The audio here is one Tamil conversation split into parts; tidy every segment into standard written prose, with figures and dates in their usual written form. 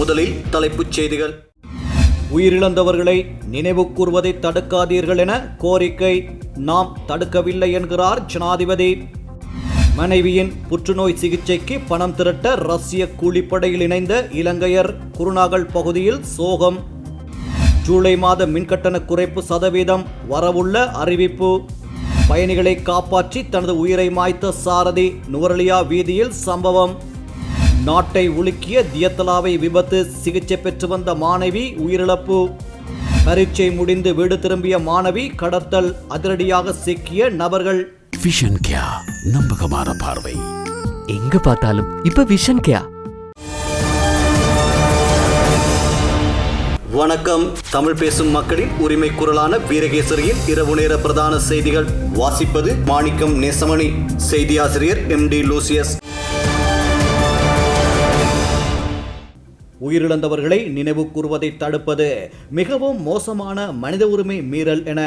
முதலில் தலைப்புச் செய்திகள். உயிரிழந்தவர்களை நினைவு கூர்வதை தடுக்காதீர்கள் என கோரிக்கை. நாம் தடுக்கவில்லை என்கிறார் ஜனாதிபதி. மனைவியின் புற்றுநோய் சிகிச்சைக்கு பணம் திரட்ட ரஷ்ய கூலிப்படையில் இணைந்த இலங்கையர் குருநாகல் பகுதியில் சோகம். ஜூலை மாத மின்கட்டண குறைப்பு சதவீதம் வரவுள்ள அறிவிப்பு. பயணிகளை காப்பாற்றி தனது உயிரை மாய்த்த சாரதி. நுவரெலியா வீதியில் சம்பவம். நாட்டை உலுக்கிய தியத்தலாவை விபத்து. சிகிச்சை பெற்று வந்த மாணவி உயிரிழப்பு. பரீட்சை முடிந்து வீடு திரும்பிய மாணவி கடத்தல். அதிரடியாக சிக்கிய நபர்கள். விஷன் கியா, நம்பகமான பார்வை. எங்க பார்த்தாலும் இப்ப விஷன் கியா. வணக்கம். தமிழ் பேசும் மக்களின் உரிமை குரலான வீரகேசரியின் இரவு நேர பிரதான செய்திகள். வாசிப்பது மாணிக்கம் நேசமணி. செய்தி ஆசிரியர் MD லூசியஸ். உயிரிழந்தவர்களை நினைவு கூர்வதை தடுப்பது மிகவும் மோசமான மனித உரிமை மீறல் என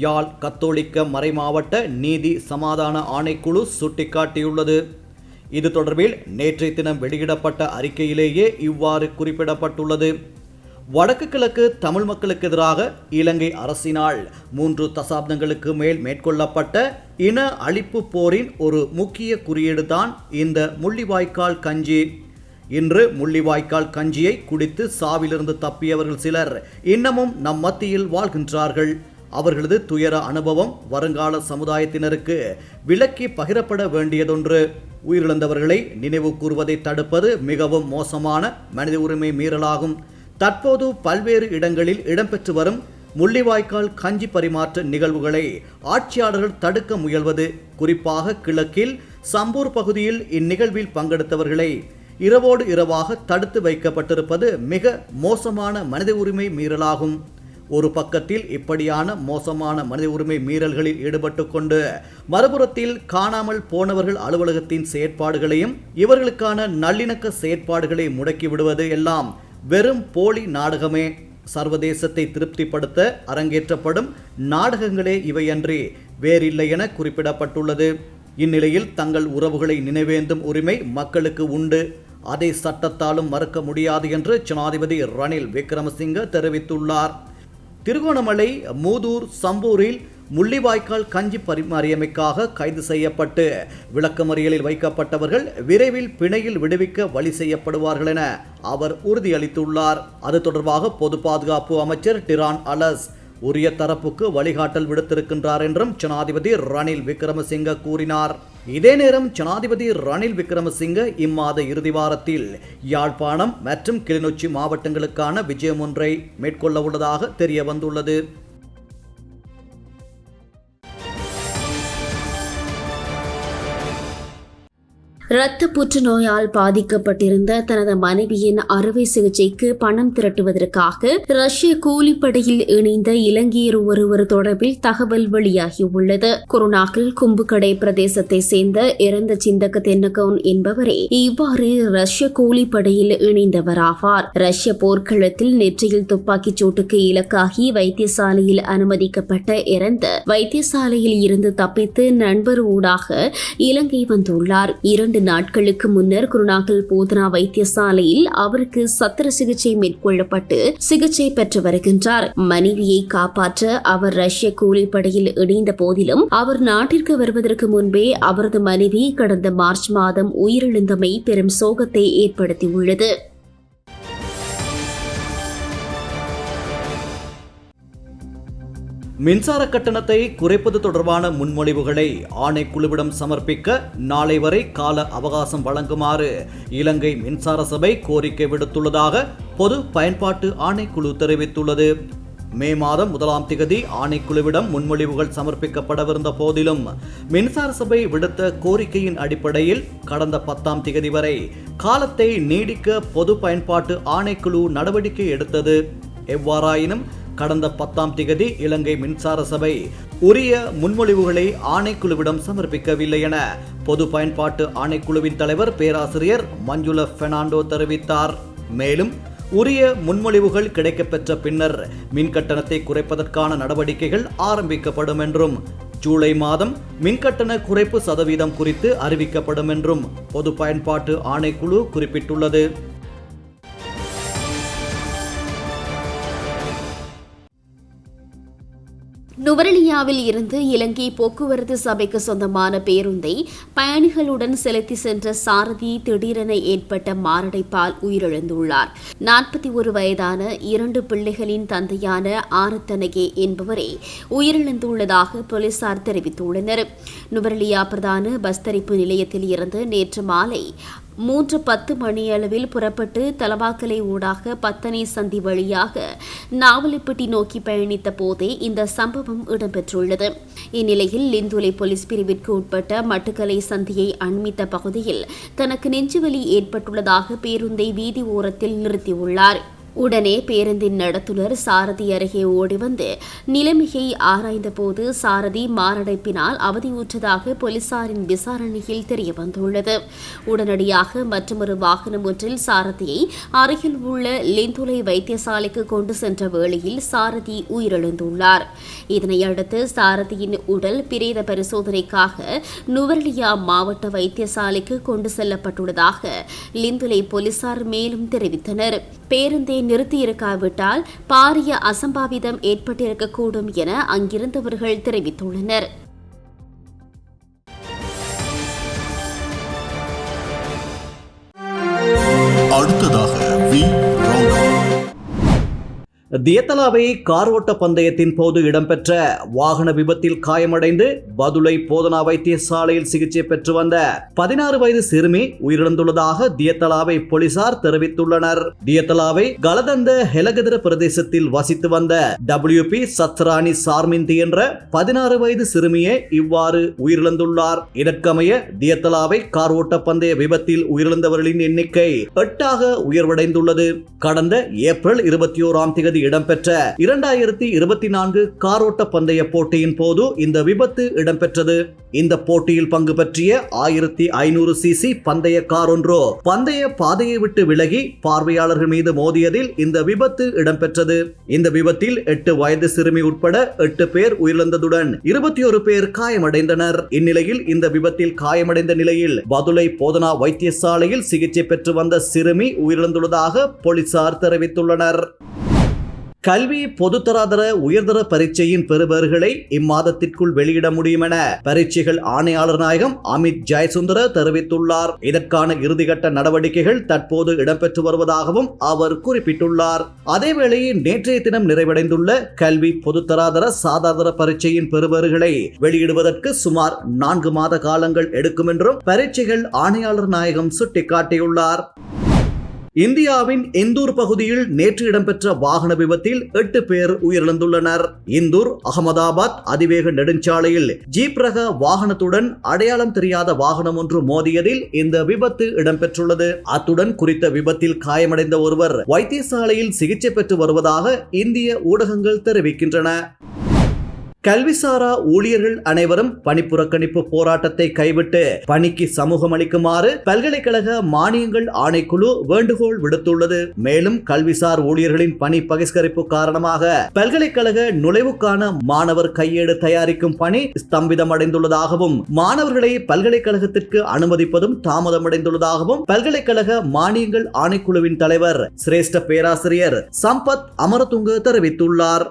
யாழ் கத்தோலிக்க மறைமாவட்ட நீதி சமாதான ஆணைக்குழு சுட்டிக்காட்டியுள்ளது. இது தொடர்பில் நேற்றைய தினம் வெளியிடப்பட்ட அறிக்கையிலேயே இவ்வாறு குறிப்பிடப்பட்டுள்ளது. வடக்கு கிழக்கு தமிழ் மக்களுக்கு எதிராக இலங்கை அரசினால் 3 தசாப்தங்களுக்கு மேல் மேற்கொள்ளப்பட்ட இன அழிப்பு போரின் ஒரு முக்கிய குறியீடுதான் இந்த முள்ளிவாய்க்கால் கஞ்சி. இன்று முள்ளிவாய்க்கால் கஞ்சியை குடித்து சாவிலிருந்து தப்பியவர்கள் சிலர் இன்னமும் நம் மத்தியில் வாழ்கின்றார்கள். அவர்களது துயர அனுபவம் வருங்கால சமுதாயத்தினருக்கு விளக்கி பகிரப்பட வேண்டியதொன்று. உயிரிழந்தவர்களை நினைவு கூர்வதை தடுப்பது மிகவும் மோசமான மனித உரிமை மீறலாகும். தற்போது பல்வேறு இடங்களில் இடம்பெற்று வரும் முள்ளிவாய்க்கால் கஞ்சி பரிமாற்ற நிகழ்வுகளை ஆட்சியாளர்கள் தடுக்க முயல்வது, குறிப்பாக கிழக்கில் சம்பூர் பகுதியில் இந்நிகழ்வில் பங்கெடுத்தவர்களை இரவோடு இரவாக தடுத்து வைக்கப்பட்டிருப்பது மிக மோசமான மனித உரிமை மீறலாகும். ஒரு பக்கத்தில் இப்படியான மோசமான மனித உரிமை மீறல்களில் ஈடுபட்டு கொண்டு மறுபுறத்தில் காணாமல் போனவர்கள் அலுவலகத்தின் செயற்பாடுகளையும் இவர்களுக்கான நல்லிணக்க செயற்பாடுகளை முடக்கி விடுவது எல்லாம் வெறும் போலி நாடகமே. சர்வதேசத்தை திருப்திப்படுத்த அரங்கேற்றப்படும் நாடகங்களே இவையன்றி வேறில்லை என குறிப்பிடப்பட்டுள்ளது. இந்நிலையில் தங்கள் உறவுகளை நினைவேந்தும் உரிமை மக்களுக்கு உண்டு. அதை சட்டத்தாலும் மறுக்க முடியாது என்று ஜனாதிபதி ரணில் விக்ரமசிங்க தெரிவித்துள்ளார். திருகோணமலை மூதூர் சம்பூரில் முள்ளிவாய்க்கால் கஞ்சி பரிமாறியமைக்காக கைது செய்யப்பட்டு விளக்கமறியலில் வைக்கப்பட்டவர்கள் விரைவில் பிணையில் விடுவிக்க வழி செய்யப்படுவார்கள் என அவர் உறுதியளித்துள்ளார். அது தொடர்பாக பொது பாதுகாப்பு அமைச்சர் டிரான் அலஸ் உரிய தரப்புக்கு வழிகாட்டல் விடுத்திருக்கின்றார் என்றும் ஜனாதிபதி ரணில் விக்ரமசிங்க கூறினார். இதே நேரம் ஜனாதிபதி ரணில் விக்ரமசிங்க இம்மாத இறுதி வாரத்தில் யாழ்ப்பாணம் மற்றும் கிளிநொச்சி மாவட்டங்களுக்கான விஜயம் ஒன்றை மேற்கொள்ள உள்ளதாக தெரிய வந்துள்ளது. இரத்த புற்றுநோயால் பாதிக்கப்பட்டிருந்த தனது மனைவியின் அறுவை சிகிச்சைக்கு பணம் திரட்டுவதற்காக ரஷ்ய கூலிப்படையில் இணைந்த இலங்கையர் ஒருவர் தொடர்பில் தகவல் வெளியாகியுள்ளது. குருநாகல் கும்புக்கடை பிரதேசத்தை சேர்ந்த இறந்த சிந்தக்க தென்னகோன் என்பவரே இவ்வாறு ரஷ்ய கூலிப்படையில் இணைந்தவராவார். ரஷ்ய போர்க்களத்தில் நெற்றியில் துப்பாக்கிச் சூட்டுக்கு இலக்காகி வைத்தியசாலையில் அனுமதிக்கப்பட்ட இறந்த வைத்தியசாலையில் இருந்து தப்பித்து நண்பர் ஊடாக இலங்கை வந்துள்ளார். 2 நாட்களுக்கு முன்னர் குருநாகல் போதனா வைத்தியசாலையில் அவருக்கு சத்திர சிகிச்சை மேற்கொள்ளப்பட்டு சிகிச்சை பெற்று வருகின்றார். மனைவியை காப்பாற்ற அவர் ரஷ்ய கூலிப்படையில் இணைந்த போதிலும் அவர் நாட்டிற்கு வருவதற்கு முன்பே அவரது மனைவி கடந்த மார்ச் மாதம் உயிரிழந்தமை பெரும் சோகத்தை ஏற்படுத்தியுள்ளது. மின்சார கட்டணத்தை குறைப்பது தொடர்பான முன்மொழிவுகளை ஆணைக்குழுவிடம் சமர்ப்பிக்க நாளை வரை கால அவகாசம் வழங்குமாறு இலங்கை மின்சார சபை கோரிக்கை விடுத்துள்ளதாக பொது பயன்பாட்டு ஆணைக்குழு தெரிவித்துள்ளது. மே மாதம் 1ஆம் திகதி ஆணைக்குழுவிடம் முன்மொழிவுகள் சமர்ப்பிக்கப்படவிருந்த போதிலும் மின்சார சபை விடுத்த கோரிக்கையின் அடிப்படையில் கடந்த 10ஆம் திகதி வரை காலத்தை நீடிக்க பொது பயன்பாட்டு ஆணைக்குழு நடவடிக்கை எடுத்தது. எவ்வாறாயினும் கடந்த 10ஆம் திகதி இலங்கை மின்சார சபை உரிய முன்மொழிவுகளை ஆணைக்குழுவிடம் சமர்ப்பிக்கவில்லை என பொது பயன்பாட்டு ஆணைக்குழுவின் தலைவர் பேராசிரியர் மஞ்சுள பெர்னாண்டோ தெரிவித்தார். மேலும் உரிய முன்மொழிவுகள் கிடைக்கப்பெற்ற பின்னர் மின்கட்டணத்தை குறைப்பதற்கான நடவடிக்கைகள் ஆரம்பிக்கப்படும் என்றும் ஜூலை மாதம் மின்கட்டண குறைப்பு சதவீதம் குறித்து அறிவிக்கப்படும் என்றும் பொது பயன்பாட்டு ஆணைக்குழு குறிப்பிட்டுள்ளது. நுவரெலியாவில் இருந்து இலங்கை போக்குவரத்து சபைக்கு சொந்தமான பேருந்தை பயணிகளுடன் செலுத்தி சென்ற சாரதி திடீரென ஏற்பட்ட மாரடைப்பால் உயிரிழந்துள்ளார். 41 வயதான 2 பிள்ளைகளின் தந்தையான ஆரத்தனகே என்பவரே உயிரிழந்துள்ளதாக போலீசார் தெரிவித்துள்ளனர். நுவரெலியா பிரதான பஸ் தரிப்பு நிலையத்தில் இருந்து நேற்று மாலை 3:10 மணியளவில் புறப்பட்டு தலவாக்கலை ஊடாக பத்தனை சந்தி வழியாக நாவலப்பிட்டி நோக்கி பயணித்த போதே இந்த சம்பவம் இடம்பெற்றுள்ளது. இந்நிலையில் லிந்துலை போலீஸ் பிரிவிற்கு உட்பட்ட மட்டுக்கலை சந்தியை அண்மித்த பகுதியில் தனக்கு நெஞ்சுவலி ஏற்பட்டுள்ளதாக பேருந்தை வீதி ஓரத்தில் நிறுத்தியுள்ளார். உடனே பேருந்தின் நடத்துனர் சாரதி அருகே ஓடி வந்து நிலைமையை ஆராய்ந்தபோது சாரதி மாரடைப்பினால் அவதியுற்றதாக போலீசாரின் விசாரணையில் தெரியவந்துள்ளது. உடனடியாக மற்றொரு வாகனம் ஒன்றில் சாரதியை அருகில் உள்ள லிந்துலை வைத்தியசாலைக்கு கொண்டு சென்ற வேளையில் சாரதி உயிரிழந்துள்ளார். இதனையடுத்து சாரதியின் உடல் பிரேத பரிசோதனைக்காக நுவரெலியா மாவட்ட வைத்தியசாலைக்கு கொண்டு செல்லப்பட்டுள்ளதாக லிந்துலை போலீசார் மேலும் தெரிவித்தனர். பேருந்தை நிறுத்தியிருக்காவிட்டால் பாரிய அசம்பாவிதம் ஏற்பட்டிருக்கக்கூடும் என அங்கிருந்தவர்கள் தெரிவித்துள்ளனர். அடுத்ததாக தியத்தலாவை கார் ஓட்ட பந்தயத்தின் போது இடம்பெற்ற வாகன விபத்தில் காயமடைந்து பதுளை போதனா வைத்தியசாலையில் சிகிச்சை பெற்று வந்த 16 வயது சிறுமி உயிரிழந்துள்ளதாக தியத்தலாவை போலீசார் தெரிவித்துள்ளனர். தியத்தலாவை கலதந்த ஹெலகதிர பிரதேசத்தில் வசித்து வந்த WP சத்ராணி சார்மிந்தி என்ற 16 வயது சிறுமியே இவ்வாறு உயிரிழந்துள்ளார். இதற்கமைய தியத்தலாவை கார் ஓட்ட பந்தய விபத்தில் உயிரிழந்தவர்களின் எண்ணிக்கை 8ஆக உயர்வடைந்துள்ளது. கடந்த ஏப்ரல் 21ஆம் தேதி இடம்பெற்ற 2024 காரோட்ட பந்தய போட்டியின் போது இந்த விபத்து இடம்பெற்றது. இந்த போட்டியில் பங்கு பற்றிய 1500 cc பந்தய கார் ஒன்றோ பந்தய பாதையை விட்டு விலகி பார்வையாளர்கள் மீது மோதியதில் இந்த விபத்து இடம்பெற்றது. இந்த விபத்தில் 8 வயது சிறுமி உட்பட 8 பேர் உயிரிழந்ததுடன் 21 பேர் காயமடைந்தனர். இந்நிலையில் இந்த விபத்தில் காயமடைந்த நிலையில் பதுளை போதனா வைத்தியசாலையில் சிகிச்சை பெற்று வந்த சிறுமி உயிரிழந்துள்ளதாக போலீசார் தெரிவித்துள்ளனர். கல்வி பொதுத்தராதர உயர்தர பரீட்சையின் பெறுபவர்களை இம்மாதத்திற்குள் வெளியிட முடியும் என பரீட்சைகள் ஆணையாளர் நாயகம் அமித் ஜெயசுந்தர தெரிவித்துள்ளார். இதற்கான இறுதிக்கட்ட நடவடிக்கைகள் தற்போது இடம்பெற்று வருவதாகவும் அவர் குறிப்பிட்டுள்ளார். அதேவேளை நேற்றைய தினம் நிறைவடைந்துள்ள கல்வி பொதுத்தராதர சாதாரண பரீட்சையின் பெறுபவர்களை வெளியிடுவதற்கு சுமார் 4 மாத காலங்கள் எடுக்கும் என்றும் பரீட்சைகள் ஆணையாளர் நாயகம் சுட்டிக்காட்டியுள்ளார். இந்தியாவின் இந்தூர் பகுதியில் நேற்று இடம்பெற்ற வாகன விபத்தில் 8 பேர் உயிரிழந்துள்ளனர். இந்தூர் அகமதாபாத் அதிவேக நெடுஞ்சாலையில் ஜீப் ரக வாகனத்துடன் அடையாளம் தெரியாத வாகனம் ஒன்று மோதியதில் இந்த விபத்து இடம்பெற்றுள்ளது. அத்துடன் குறித்த விபத்தில் காயமடைந்த ஒருவர் வைத்தியசாலையில் சிகிச்சை பெற்று வருவதாக இந்திய ஊடகங்கள் தெரிவிக்கின்றன. கல்விசாரா ஊழியர்கள் அனைவரும் பணிப்புறக்கணிப்பு போராட்டத்தை கைவிட்டு பணிக்கு சமூகம் அளிக்குமாறு பல்கலைக்கழக மானியங்கள் ஆணைக்குழு வேண்டுகோள் விடுத்துள்ளது. மேலும் கல்விசார் ஊழியர்களின் பணி பகிஷ்கரிப்பு காரணமாக பல்கலைக்கழக நுழைவுக்கான மாணவர் கையேடு தயாரிக்கும் பணி ஸ்தம்பிதமடைந்துள்ளதாகவும் மாணவர்களை பல்கலைக்கழகத்திற்கு அனுமதிப்பதும் தாமதமடைந்துள்ளதாகவும் பல்கலைக்கழக மானியங்கள் ஆணைக்குழுவின் தலைவர் சிரேஷ்ட பேராசிரியர் சம்பத் அமரதுங்க தெரிவித்துள்ளார்.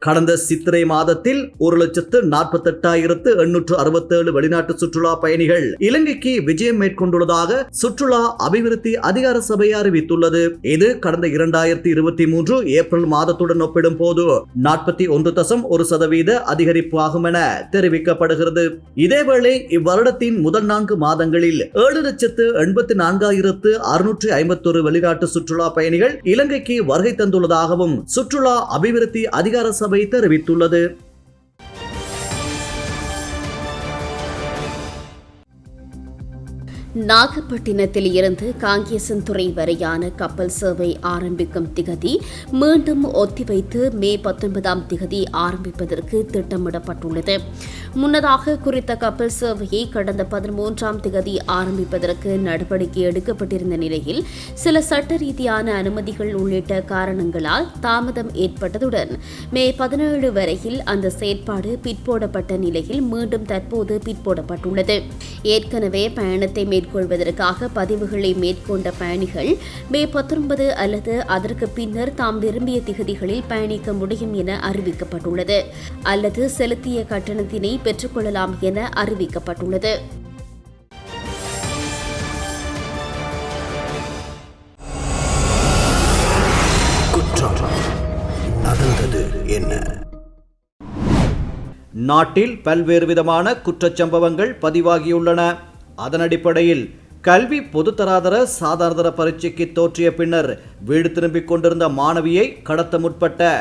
கடந்த சித்திரை மாதத்தில் 1,48,867 வெளிநாட்டு சுற்றுலா பயணிகள் இலங்கைக்கு விஜயம் மேற்கொண்டுள்ளதாக சுற்றுலா அபிவிருத்தி அதிகார சபை அறிவித்துள்ளது. இது கடந்த 2023 ஏப்ரல் மாதத்துடன் ஒப்பிடும் போது 41% அதிகரிப்பு ஆகும் என தெரிவிக்கப்படுகிறது. இதேவேளை இவ்வருடத்தின் முதல் 4 மாதங்களில் 7,84,651 வெளிநாட்டு சுற்றுலா பயணிகள் இலங்கைக்கு வருகை தந்துள்ளதாகவும் சுற்றுலா அபிவிருத்தி அதிகார சபை தெரிவித்துள்ளது. நாகப்பட்டினத்தில் இருந்து காங்கேசன்துறை வரையான கப்பல் சேவை ஆரம்பிக்கும் திகதி மீண்டும் ஒத்திவைத்து மே 19ஆம் திகதி ஆரம்பிப்பதற்கு திட்டமிடப்பட்டுள்ளது. முன்னதாக குறித்த கப்பல் சேவையை கடந்த 13ஆம் திகதி ஆரம்பிப்பதற்கு நடவடிக்கை எடுக்கப்பட்டிருந்த நிலையில் சில சட்ட ரீதியான அனுமதிகள் உள்ளிட்ட காரணங்களால் தாமதம் ஏற்பட்டதுடன் மே 17 வரையில் அந்த செயற்பாடு பிற்போடப்பட்ட நிலையில் மீண்டும் தற்போது பிற்போடப்பட்டுள்ளது. ஏற்கனவே பயணத்தை மேற்கொள்வதற்காக பதிவுகளை மேற்கொண்ட பயணிகள் மே 19 அல்லது அதற்கு பின்னர் தாம் விரும்பிய திகதிகளில் பயணிக்க முடியும் என அறிவிக்கப்பட்டுள்ளது. அல்லது செலுத்திய கட்டணத்தினை பெற்றுக்கொள்ளலாம் என அறிவிக்கப்பட்டுள்ளது. நடந்தது என்ன? நாட்டில் பல்வேறு விதமான குற்றச்சம்பவங்கள் பதிவாகியுள்ளன. அதன் அடிப்படையில் கல்வி பொதுத்தராதர சாதாரண பரீட்சைக்கு தோற்றிய பின்னர் வீடு திரும்பிக் கொண்டிருந்த மாணவியை கடத்த முற்பட்ட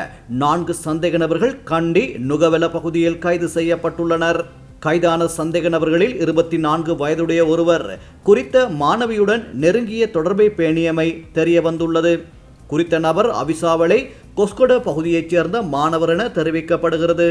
4 சந்தேக நபர்கள் கண்டி நுகவெல பகுதியில் கைது செய்யப்பட்டுள்ளனர். கைதான சந்தேக நபர்களில் 24 வயதுடைய ஒருவர் குறித்த மாணவியுடன் நெருங்கிய தொடர்பை பேணியமை தெரிய வந்துள்ளது. குறித்த நபர் அவிசாவளை கொஸ்கொட பகுதியைச் சேர்ந்த மாணவர் என தெரிவிக்கப்படுகிறது.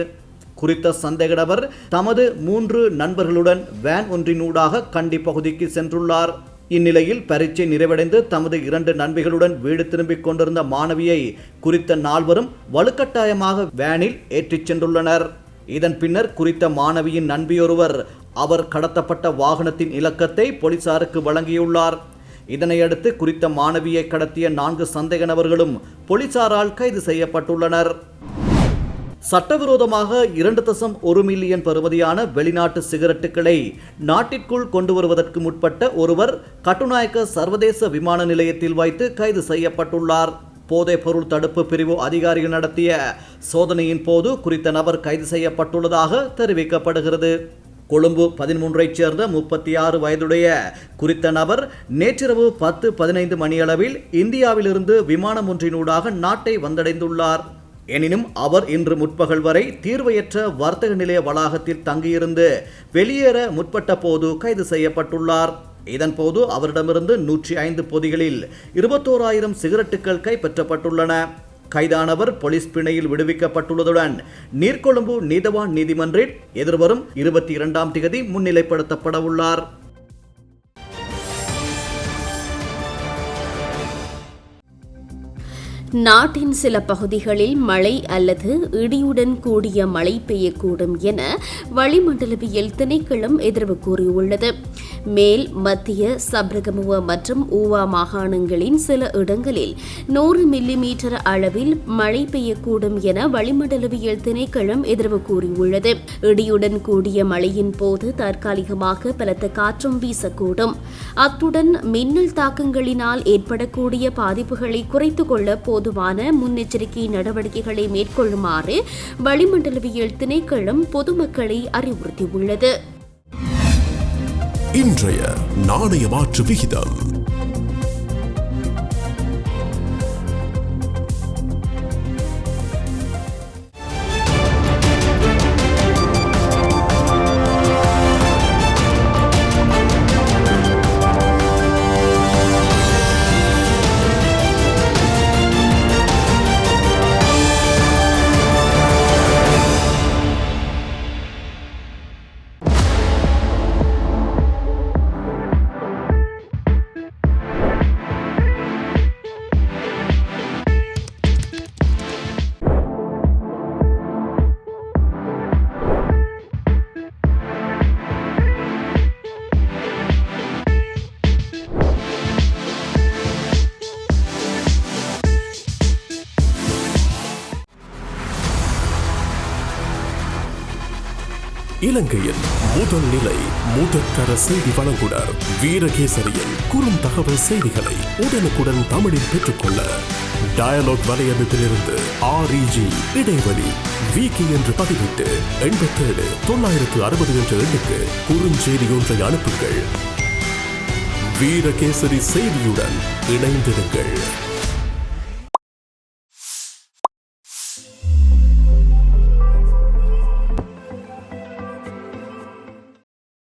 குறித்த சந்தேக நபர் தமது 3 நண்பர்களுடன் வேன் ஒன்றினூடாக கண்டி பகுதிக்கு சென்றுள்ளார். இந்நிலையில் பரீட்சை நிறைவடைந்து தமது 2 நண்பிகளுடன் வீடு திரும்பிக் கொண்டிருந்த மாணவியை குறித்த 4வரும் வலுக்கட்டாயமாக வேனில் ஏற்றிச் சென்றுள்ளனர். இதன் பின்னர் குறித்த மாணவியின் நண்பியொருவர் அவர் கடத்தப்பட்ட வாகனத்தின் இலக்கத்தை போலீசாருக்கு வழங்கியுள்ளார். இதனையடுத்து குறித்த மாணவியை கடத்திய 4 சந்தேக நபர்களும் போலீசாரால் கைது செய்யப்பட்டுள்ளனர். சட்டவிரோதமாக 2.1 மில்லியன் பெறுமதியான வெளிநாட்டு சிகரெட்டுகளை நாட்டிற்குள் கொண்டு வருவதற்கு முற்பட்ட ஒருவர் கட்டுநாயக்க சர்வதேச விமான நிலையத்தில் வைத்து கைது செய்யப்பட்டுள்ளார். போதைப் பொருள் தடுப்பு பிரிவு அதிகாரிகள் நடத்திய சோதனையின் போது குறித்த நபர் கைது செய்யப்பட்டுள்ளதாக தெரிவிக்கப்படுகிறது. கொழும்பு 13ஐச் சேர்ந்த 36 வயதுடைய குறித்த நபர் நேற்றிரவு 10:15 மணியளவில் இந்தியாவிலிருந்து விமானம் ஒன்றினூடாக நாட்டை வந்தடைந்துள்ளார். எனினும் அவர் இன்று முற்பகல் வரை தீர்வையற்ற வர்த்தக நிலைய வளாகத்தில் தங்கியிருந்து வெளியேற முற்பட்ட போது கைது செய்யப்பட்டுள்ளார். இதன்போது அவரிடமிருந்து 105 பொதிகளில் 21,000 சிகரெட்டுகள் கைப்பற்றப்பட்டுள்ளன. கைதானவர் போலீஸ் பிணையில் விடுவிக்கப்பட்டுள்ளதுடன் நீர்கொழும்பு நீதவான் நீதிமன்றில் எதிர்வரும் 22ஆம் தேதி முன்னிலைப்படுத்தப்பட உள்ளார். நாட்டின் சில பகுதிகளில் மழை அல்லது இடியுடன் கூடிய மழை பெய்யக்கூடும் என வளிமண்டலவியல் திணைக்களம் எதிர்வு கூறியுள்ளது. மேல் மத்திய சப்ரகமுவ மற்றும் ஊவா மாகாணங்களின் சில இடங்களில் 100 மில்லிமீட்டர் அளவில் மழை பெய்யக்கூடும் என வளிமண்டலவியல் திணைக்களம் எதிர்வு கூறியுள்ளது. இடியுடன் கூடிய மழையின் போது தற்காலிகமாக பலத்த காற்றும் வீசக்கூடும். அத்துடன் மின்னல் தாக்கங்களினால் ஏற்படக்கூடிய பாதிப்புகளை குறைத்துக் கொள்ள போதுமான முன்னெச்சரிக்கை நடவடிக்கைகளை மேற்கொள்ளுமாறு வளிமண்டலவியல் திணைக்களம் பொதுமக்களை அறிவுறுத்தியுள்ளது. இன்றைய நாணய மாற்று விகிதம் இலங்கையின் முதல் நிலை முதற்கர செய்தி வழங்குனர் வீரகேசரியின் குறுந்தகவல் செய்திகளை உடனுக்குடன் தமிழில் பெற்றுக்கொள்ள டயலாக் வலையமைப்பிலிருந்து REG இடைவெளி வீக்கி என்று பதிவிட்டு 87 960 என்ற எண்ணுக்கு குறுஞ்செய்தி ஒன்றை அனுப்புங்கள். வீரகேசரி செய்தியுடன் இணைந்திருங்கள்.